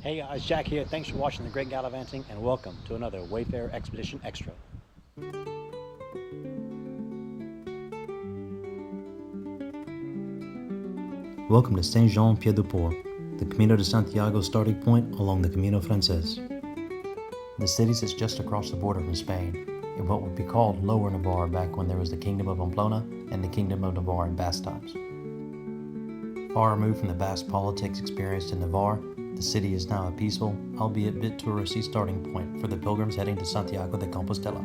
Hey guys, Jack here. Thanks for watching The Great Gallivanting and welcome to another Wayfarer Expedition Extra. Welcome to Saint-Jean-Pied-de-Port, the Camino de Santiago starting point along the Camino Frances. The city sits just across the border from Spain, in what would be called Lower Navarre back when there was the Kingdom of Pamplona and the Kingdom of Navarre in Basque times. Far removed from the Basque politics experienced in Navarre, the city is now a peaceful, albeit bit touristy starting point for the pilgrims heading to Santiago de Compostela.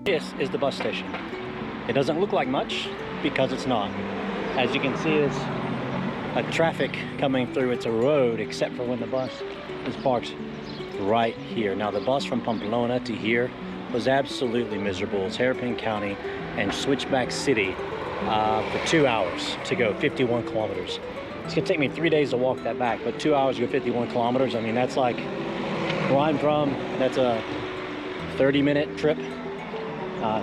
This is the bus station. It doesn't look like much because it's not. As you can see, it's a traffic coming through. It's a road except for when the bus is parked right here. Now the bus from Pamplona to here was absolutely miserable. It's Hairpin County and Switchback City for 2 hours to go 51 kilometers. It's gonna take me 3 days to walk that back, but 2 hours to go 51 kilometers. I mean, that's like where I'm from, that's a 30-minute trip.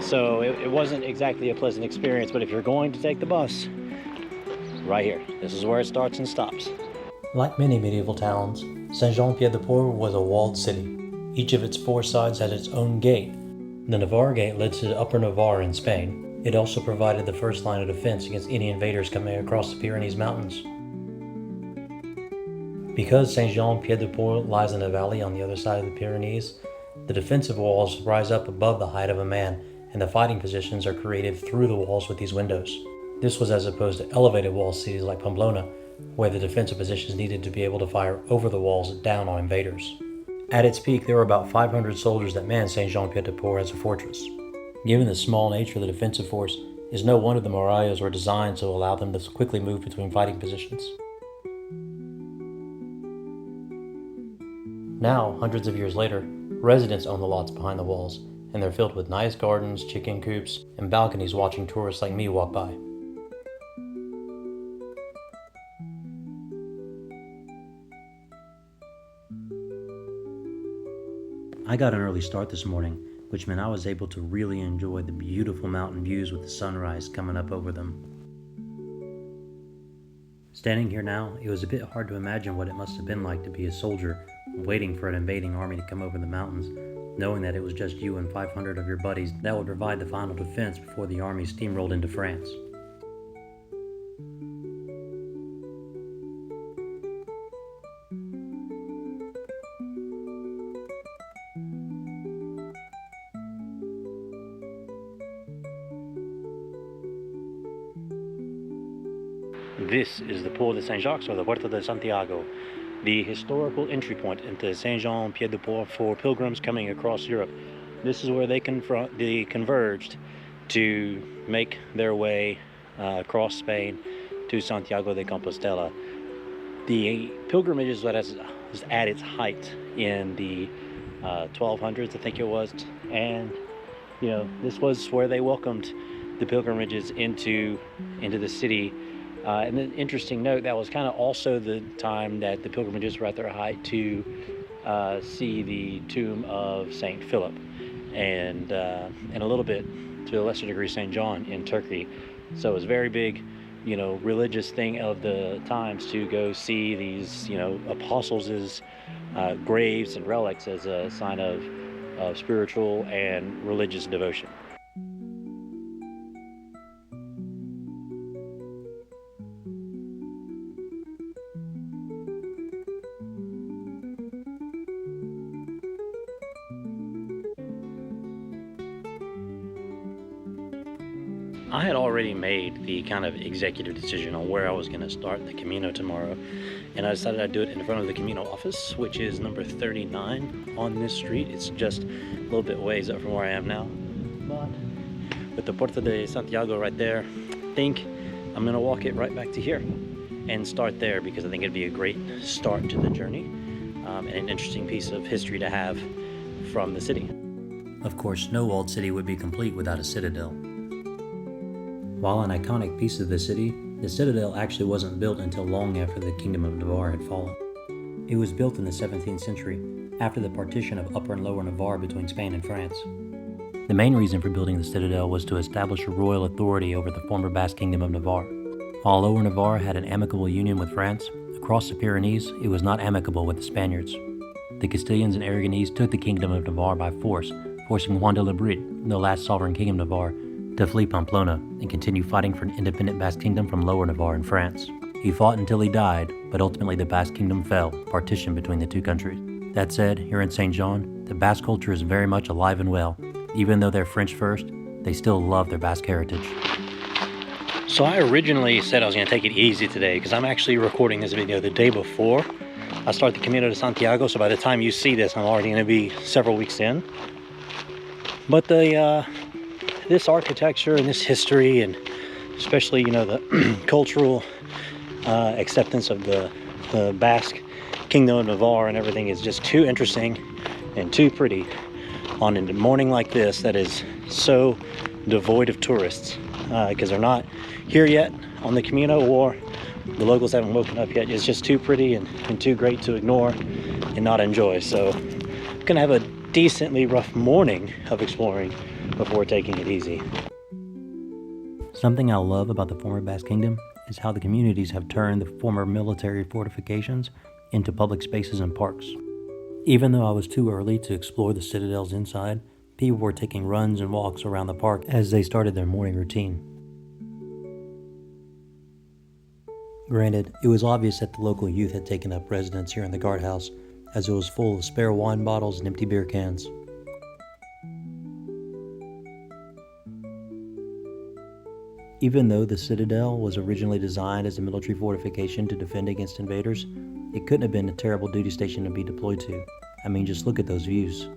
So it wasn't exactly a pleasant experience, but if you're going to take the bus, right here, this is where it starts and stops. Like many medieval towns, Saint-Jean-Pied-de-Port was a walled city. Each of its four sides had its own gate. The Navarre gate led to Upper Navarre in Spain. It also provided the first line of defense against any invaders coming across the Pyrenees Mountains. Because Saint-Jean-Pied-de-Port lies in a valley on the other side of the Pyrenees, the defensive walls rise up above the height of a man, and the fighting positions are created through the walls with these windows. This was as opposed to elevated wall cities like Pamplona, where the defensive positions needed to be able to fire over the walls down on invaders. At its peak, there were about 500 soldiers that manned Saint-Jean-Pied-de-Port as a fortress. Given the small nature of the defensive force, it is no wonder the murallas were designed to allow them to quickly move between fighting positions. Now, hundreds of years later, residents own the lots behind the walls, and they're filled with nice gardens, chicken coops, and balconies watching tourists like me walk by. I got an early start this morning, which meant I was able to really enjoy the beautiful mountain views with the sunrise coming up over them. Standing here now, it was a bit hard to imagine what it must have been like to be a soldier waiting for an invading army to come over the mountains, knowing that it was just you and 500 of your buddies that would provide the final defense before the army steamrolled into France. This is the Port de Saint-Jacques, or the Puerta de Santiago, the historical entry point into Saint-Jean-Pied-de-Port for pilgrims coming across Europe. This is where they converged to make their way across Spain to Santiago de Compostela. The pilgrimage was at its height in the 1200s, I think it was, and this was where they welcomed the pilgrimages into the city. And an interesting note, that was kind of also the time that the pilgrimages were at their height to see the tomb of Saint Philip and a little bit, to a lesser degree, Saint John in Turkey. So it was a very big, religious thing of the times to go see these, apostles' graves and relics as a sign of spiritual and religious devotion. I had already made the kind of executive decision on where I was going to start the Camino tomorrow, and I decided I'd do it in front of the Camino office, which is number 39 on this street. It's just a little bit ways up from where I am now, but with the Puerta de Santiago right there, I think I'm going to walk it right back to here and start there, because I think it'd be a great start to the journey and an interesting piece of history to have from the city. Of course, no walled city would be complete without a citadel. While an iconic piece of the city, the Citadel actually wasn't built until long after the Kingdom of Navarre had fallen. It was built in the 17th century, after the partition of Upper and Lower Navarre between Spain and France. The main reason for building the Citadel was to establish a royal authority over the former Basque Kingdom of Navarre. While Lower Navarre had an amicable union with France, a across the Pyrenees, it was not amicable with the Spaniards. The Castilians and Aragonese took the Kingdom of Navarre by force, forcing Juan de Lebrit, the last sovereign king of Navarre, to flee Pamplona and continue fighting for an independent Basque kingdom from Lower Navarre in France. He fought until he died, but ultimately the Basque kingdom fell, partitioned between the two countries. That said, here in Saint Jean, the Basque culture is very much alive and well. Even though they're French first, they still love their Basque heritage. So I originally said I was going to take it easy today because I'm actually recording this video the day before I start the Camino de Santiago, so by the time you see this, I'm already going to be several weeks in. But this architecture and this history, and especially, you know, the cultural acceptance of the Basque Kingdom of Navarre and everything is just too interesting and too pretty on a morning like this that is so devoid of tourists, because they're not here yet on the Camino, or the locals haven't woken up yet. It's just too pretty and too great to ignore and not enjoy. So I'm gonna have a decently rough morning of exploring before taking it easy. Something I love about the former Basque Kingdom is how the communities have turned the former military fortifications into public spaces and parks. Even though I was too early to explore the Citadel's inside, people were taking runs and walks around the park as they started their morning routine. Granted, it was obvious that the local youth had taken up residence here in the guardhouse, as it was full of spare wine bottles and empty beer cans. Even though the Citadel was originally designed as a military fortification to defend against invaders, it couldn't have been a terrible duty station to be deployed to. I mean, just look at those views.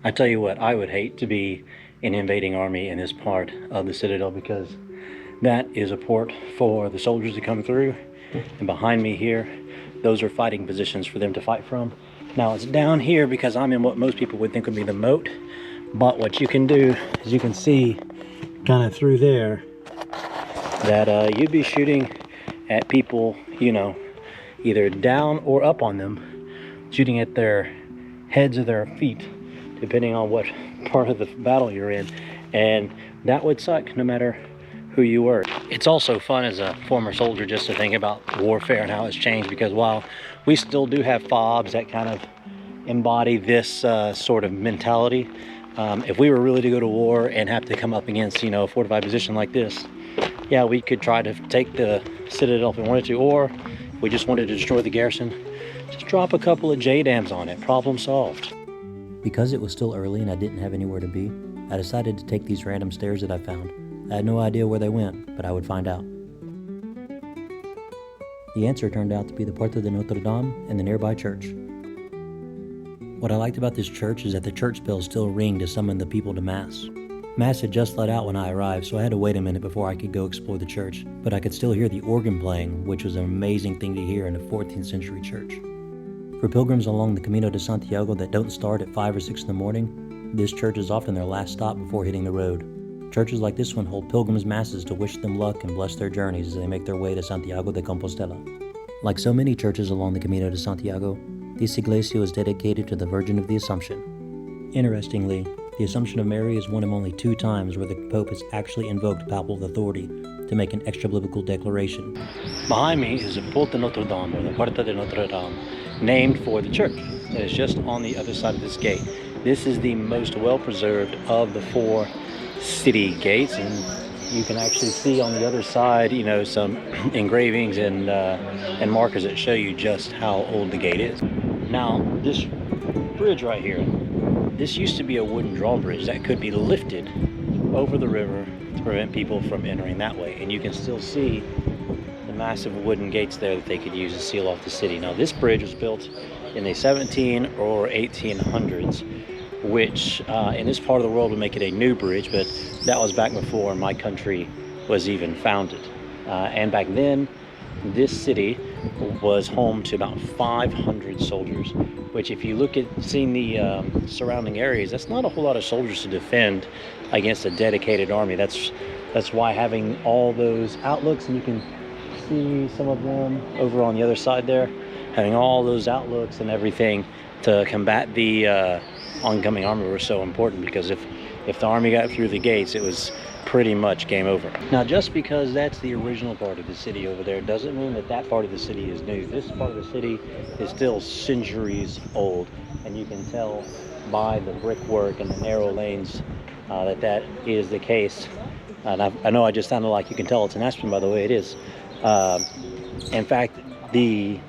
I tell you what, I would hate to be an invading army in this part of the Citadel, because that is a port for the soldiers to come through, and behind me here, those are fighting positions for them to fight from. Now it's down here because I'm in what most people would think would be the moat, but what you can do is you can see kind of through there that you'd be shooting at people, you know, either down or up on them, shooting at their heads or their feet, depending on what part of the battle you're in, and that would suck no matter who you were. It's also fun as a former soldier just to think about warfare and how it's changed, because while we still do have fobs that kind of embody this sort of mentality, if we were really to go to war and have to come up against, you know, a fortified position like this, yeah, we could try to take the Citadel if we wanted to, or if we just wanted to destroy the garrison, just drop a couple of J-dams on it, problem solved. Because it was still early and I didn't have anywhere to be, I decided to take these random stairs that I found. I had no idea where they went, but I would find out. The answer turned out to be the Puerta de Notre Dame and the nearby church. What I liked about this church is that the church bells still ring to summon the people to Mass. Mass had just let out when I arrived, so I had to wait a minute before I could go explore the church, but I could still hear the organ playing, which was an amazing thing to hear in a 14th century church. For pilgrims along the Camino de Santiago that don't start at 5 or 6 in the morning, this church is often their last stop before hitting the road. Churches like this one hold pilgrims' masses to wish them luck and bless their journeys as they make their way to Santiago de Compostela. Like so many churches along the Camino de Santiago, this iglesia is dedicated to the Virgin of the Assumption. Interestingly, the Assumption of Mary is one of only 2 times where the Pope has actually invoked papal authority to make an extra-biblical declaration. Behind me is the Porte de Notre Dame, or the Puerta de Notre Dame, named for the church that is just on the other side of this gate. This is the most well-preserved of the 4 city gates, and you can actually see on the other side, you know, some engravings and markers that show you just how old the gate is. Now, this bridge right here, this used to be a wooden drawbridge that could be lifted over the river to prevent people from entering that way, and you can still see the massive wooden gates there that they could use to seal off the city. Now, this bridge was built in the 17 or 1800s, which in this part of the world would make it a new bridge, but that was back before my country was even founded. And back then, this city was home to about 500 soldiers, which if you look at seeing the surrounding areas, that's not a whole lot of soldiers to defend against a dedicated army. That's why having all those outlooks, and you can see some of them over on the other side there, having all those outlooks and everything to combat the oncoming army were so important, because if the army got through the gates, it was pretty much game over. Now, just because that's the original part of the city over there doesn't mean that that part of the city is new. This part of the city is still centuries old, and you can tell by the brickwork and the narrow lanes that is the case. And I know I just sounded like you can tell it's an Aspen by the way it is. In fact, the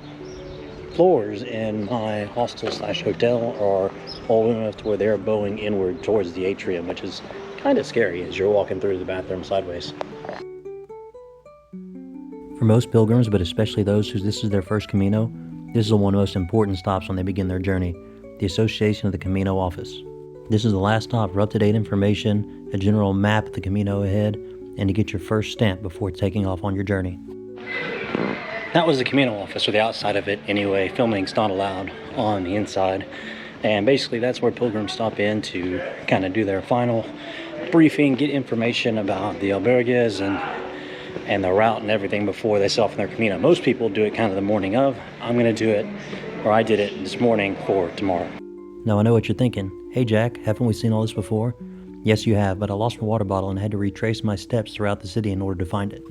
floors in my hostel slash hotel are old enough to where they're bowing inward towards the atrium, which is kind of scary as you're walking through the bathroom sideways. For most pilgrims, but especially those whose this is their first Camino, this is one of the most important stops when they begin their journey, the Association of the Camino office. This is the last stop for up-to-date information, a general map of the Camino ahead, and to get your first stamp before taking off on your journey. That was the Camino office, or the outside of it anyway. Filming's not allowed on the inside. And basically that's where pilgrims stop in to kind of do their final briefing, get information about the albergues and the route and everything before they set off on their Camino. Most people do it kind of the morning of. I'm going to do it, or I did it this morning for tomorrow. Now I know what you're thinking. Hey Jack, haven't we seen all this before? Yes you have, but I lost my water bottle and had to retrace my steps throughout the city in order to find it.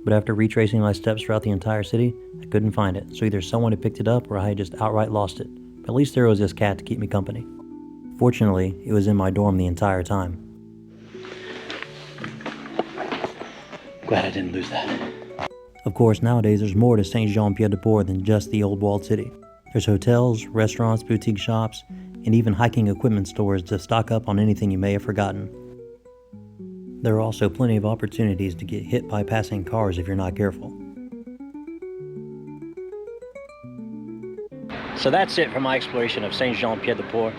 But after retracing my steps throughout the entire city, I couldn't find it, so either someone had picked it up or I had just outright lost it. But at least there was this cat to keep me company. Fortunately, it was in my dorm the entire time. Glad I didn't lose that. Of course, nowadays there's more to Saint-Jean-Pied-de-Port than just the old walled city. There's hotels, restaurants, boutique shops, and even hiking equipment stores to stock up on anything you may have forgotten. There are also plenty of opportunities to get hit by passing cars if you're not careful. So that's it for my exploration of Saint-Jean-Pied-de-Port.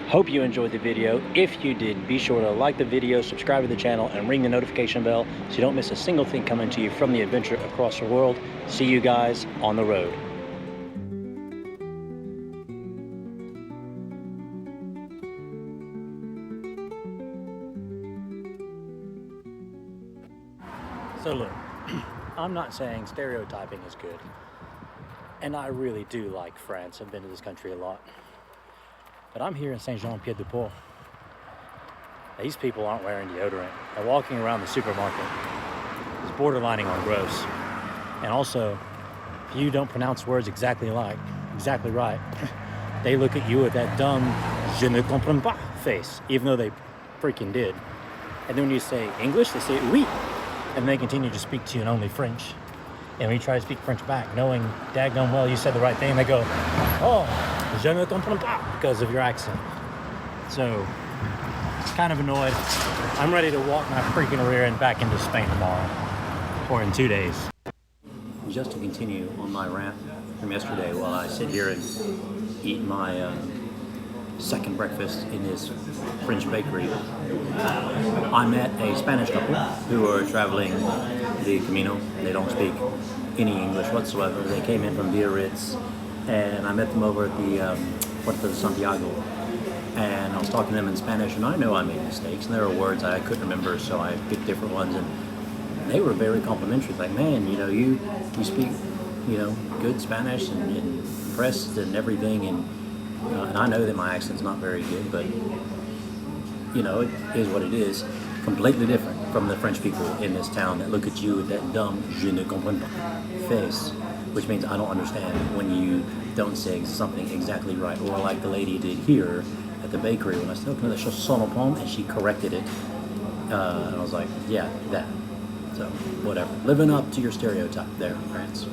Hope you enjoyed the video. If you did, be sure to like the video, subscribe to the channel, and ring the notification bell so you don't miss a single thing coming to you from the adventure across the world. See you guys on the road. So look, I'm not saying stereotyping is good, and I really do like France. I've been to this country a lot, but I'm here in Saint-Jean-Pied-de-Port. These people aren't wearing deodorant. They're walking around the supermarket. It's borderlining on gross. And also, if you don't pronounce words exactly right, they look at you with that dumb je ne comprends pas face, even though they freaking did. And then when you say English, they say oui. And they continue to speak to you in only French. And when you try to speak French back, knowing daggone well you said the right thing, they go, oh, je ne comprends pas, because of your accent. So, it's kind of annoyed. I'm ready to walk my freaking rear end back into Spain tomorrow, or in 2 days. Just to continue on my rant from yesterday while I sit here and eat my second breakfast in this French bakery, I met a Spanish couple who were traveling the Camino. They don't speak any English whatsoever. They came in from Biarritz, and I met them over at the Puerta de Santiago, and I was talking to them in Spanish, and I know I made mistakes, and there were words I couldn't remember, so I picked different ones, and they were very complimentary, like, man, you speak, good Spanish, and impressed and everything, and I know that my accent's not very good, but, it is what it is. Completely different from the French people in this town that look at you with that dumb je ne comprends pas face, which means I don't understand when you don't say something exactly right, or like the lady did here at the bakery when I said, okay, the chausson aux pommes, and she corrected it, and I was like, yeah, that. So, whatever. Living up to your stereotype there, France.